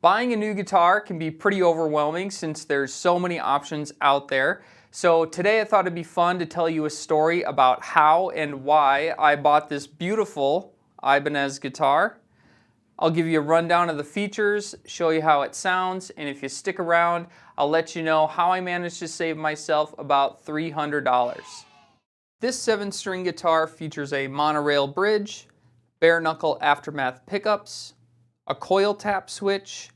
Buying a new guitar can be pretty overwhelming since there's so many options out there. So today I thought it'd be fun to tell you a story about how and why I bought this beautiful Ibanez guitar. I'll give you a rundown of the features, show you how it sounds, and if you stick around, I'll let you know how I managed to save myself about $300. This 7-string guitar features a monorail bridge, bare knuckle aftermath pickups, a coil tap switch,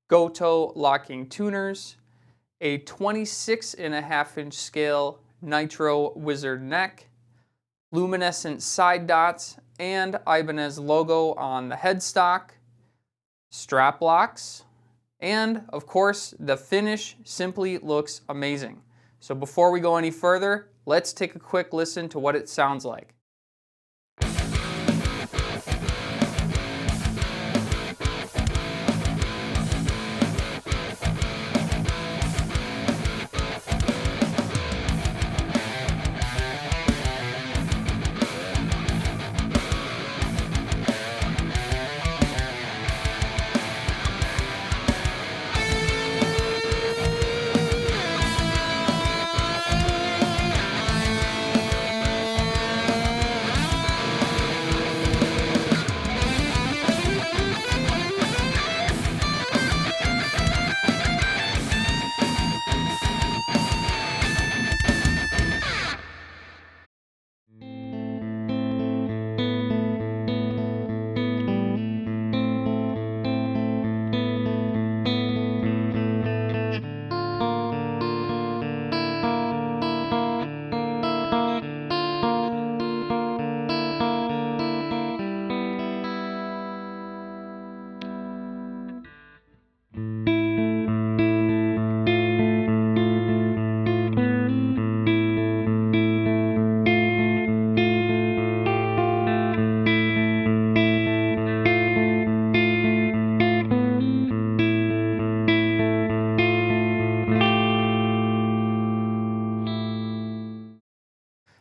Goto locking tuners, a 26.5-inch scale Nitro Wizard neck, luminescent side dots and Ibanez logo on the headstock, strap locks, and of course the finish simply looks amazing. So before we go any further, let's take a quick listen to what it sounds like.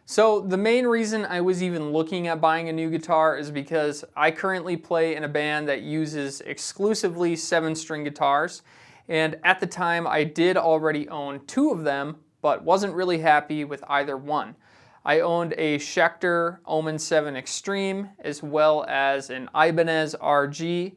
So the main reason I was even looking at buying a new guitar is because I currently play in a band that uses exclusively 7-string guitars, and at the time I did already own 2 of them, but wasn't really happy with either one. I owned a Schecter Omen 7 Extreme as well as an Ibanez RG, I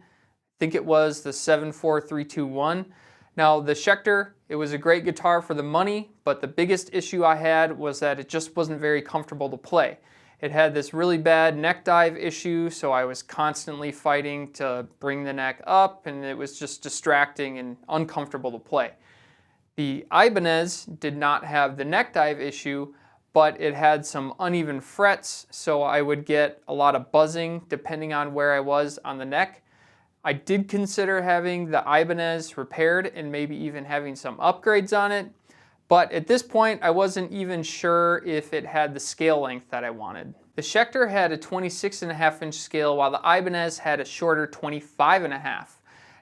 think it was the 74321. Now the Schecter, it was a great guitar for the money, but the biggest issue I had was that it just wasn't very comfortable to play. It had this really bad neck dive issue, so I was constantly fighting to bring the neck up, and it was just distracting and uncomfortable to play. The Ibanez did not have the neck dive issue, but it had some uneven frets, so I would get a lot of buzzing depending on where I was on the neck. I did consider having the Ibanez repaired and maybe even having some upgrades on it, but at this point I wasn't even sure if it had the scale length that I wanted. The Schecter had a 26.5-inch scale while the Ibanez had a shorter 25.5.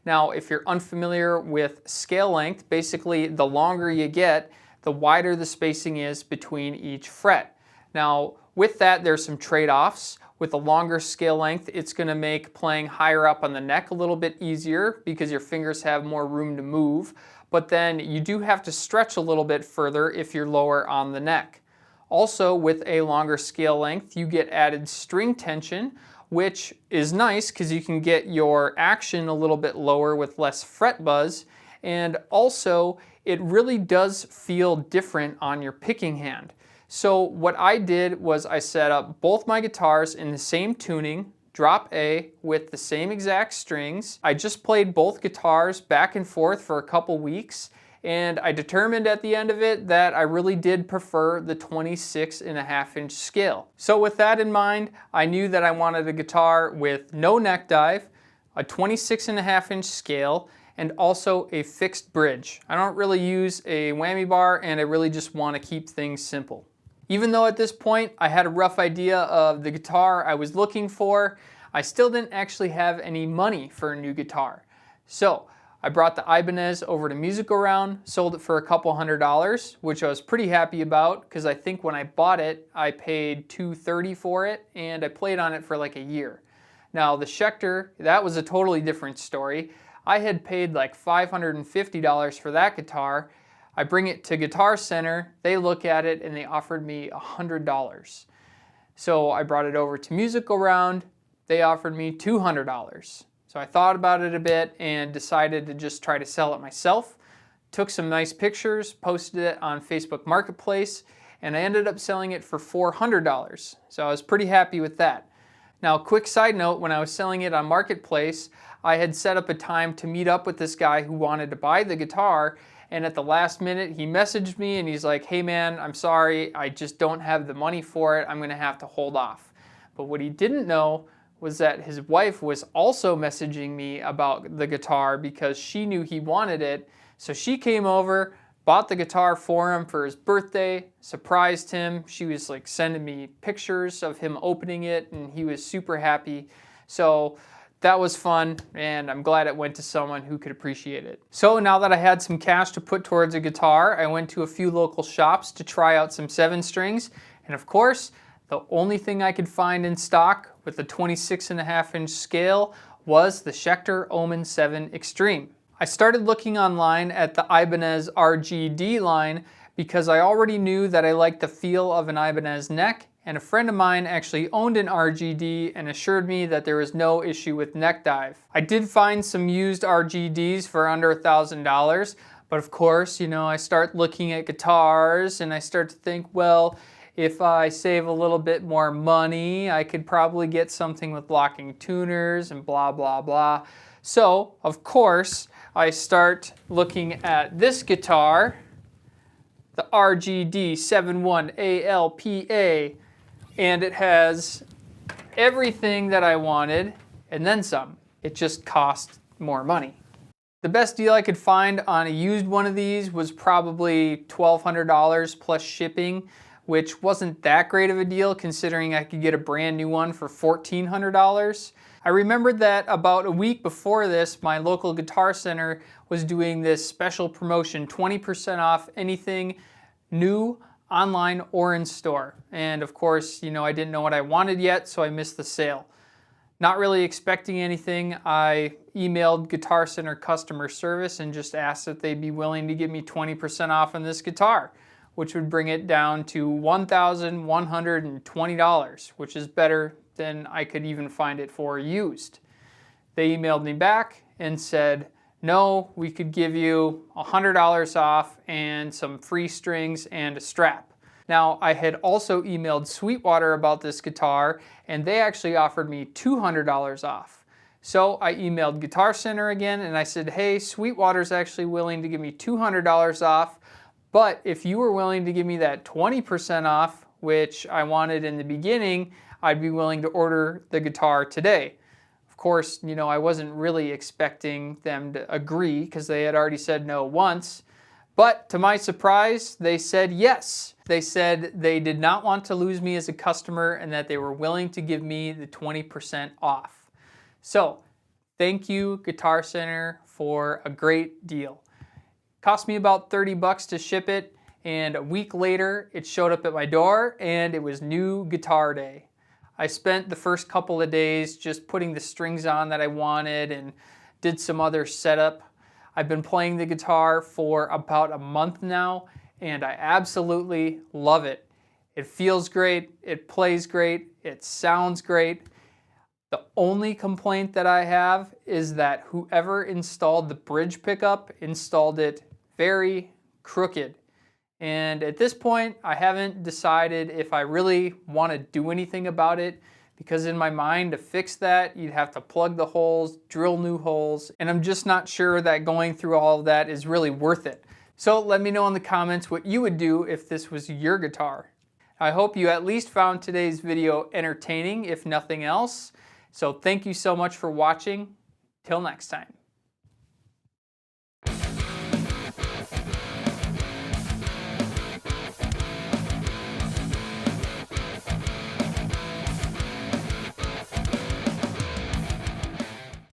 Now if you're unfamiliar with scale length, basically the longer you get, the wider the spacing is between each fret. Now with that there's some trade-offs. With a longer scale length, it's going to make playing higher up on the neck a little bit easier because your fingers have more room to move, but then you do have to stretch a little bit further if you're lower on the neck. Also, with a longer scale length, you get added string tension, which is nice because you can get your action a little bit lower with less fret buzz, and also it really does feel different on your picking hand. So what I did was I set up both my guitars in the same tuning, drop A, with the same exact strings. I just played both guitars back and forth for a couple weeks, and I determined at the end of it that I really did prefer the 26.5-inch scale. So with that in mind, I knew that I wanted a guitar with no neck dive, a 26.5-inch scale, and also a fixed bridge. I don't really use a whammy bar, and I really just want to keep things simple. Even though at this point I had a rough idea of the guitar I was looking for, I still didn't actually have any money for a new guitar. So I brought the Ibanez over to Music-Around, sold it for a couple $100, which I was pretty happy about because I think when I bought it, I paid $230 for it and I played on it for like a year. Now the Schecter, that was a totally different story. I had paid like $550 for that guitar. I bring it to Guitar Center, they look at it and they offered me $100. So I brought it over to Musical Round, they offered me $200. So I thought about it a bit and decided to just try to sell it myself. Took some nice pictures, posted it on Facebook Marketplace, and I ended up selling it for $400. So I was pretty happy with that. Now, quick side note, when I was selling it on Marketplace, I had set up a time to meet up with this guy who wanted to buy the guitar, and at the last minute he messaged me and he's like, hey man, I'm sorry, I just don't have the money for it, I'm gonna have to hold off. But what he didn't know was that his wife was also messaging me about the guitar because she knew he wanted it. So she came over, bought the guitar for him for his birthday, surprised him. She was like sending me pictures of him opening it and he was super happy. So that was fun and I'm glad it went to someone who could appreciate it. So now that I had some cash to put towards a guitar, I went to a few local shops to try out some 7-strings. And of course, the only thing I could find in stock with the 26.5-inch scale was the Schecter Omen 7 Extreme. I started looking online at the Ibanez RGD line because I already knew that I liked the feel of an Ibanez neck, and a friend of mine actually owned an RGD and assured me that there was no issue with neck dive. I did find some used RGDs for under $1,000, but of course, you know, I start looking at guitars and I start to think, well, if I save a little bit more money, I could probably get something with locking tuners and blah, blah, blah. So, of course, I start looking at this guitar, the RGD71ALPA, and it has everything that I wanted and then some. It just cost more money. The best deal I could find on a used one of these was probably $1,200 plus shipping, which wasn't that great of a deal considering I could get a brand new one for $1,400. I remembered that about a week before this, my local Guitar Center was doing this special promotion, 20% off anything new, online or in store. And of course, you know, I didn't know what I wanted yet, so I missed the sale. Not really expecting anything, I emailed Guitar Center customer service and just asked if they'd be willing to give me 20% off on this guitar, which would bring it down to $1,120, which is better than I could even find it for used. They emailed me back and said, no, we could give you $100 off and some free strings and a strap. Now, I had also emailed Sweetwater about this guitar and they actually offered me $200 off. So I emailed Guitar Center again and I said, hey, Sweetwater's actually willing to give me $200 off, but if you were willing to give me that 20% off, which I wanted in the beginning, I'd be willing to order the guitar today. Of course, you know, I wasn't really expecting them to agree because they had already said no once. But to my surprise, they said yes. They said they did not want to lose me as a customer and that they were willing to give me the 20% off. So, thank you, Guitar Center, for a great deal. Cost me about $30 to ship it, and a week later, it showed up at my door and it was new guitar day. I spent the first couple of days just putting the strings on that I wanted and did some other setup. I've been playing the guitar for about a month now and I absolutely love it. It feels great, it plays great, it sounds great. The only complaint that I have is that whoever installed the bridge pickup installed it very crooked. And at this point, I haven't decided if I really want to do anything about it, because in my mind, to fix that, you'd have to plug the holes, drill new holes, and I'm just not sure that going through all of that is really worth it. So let me know in the comments what you would do if this was your guitar. I hope you at least found today's video entertaining, if nothing else. So thank you so much for watching. Till next time.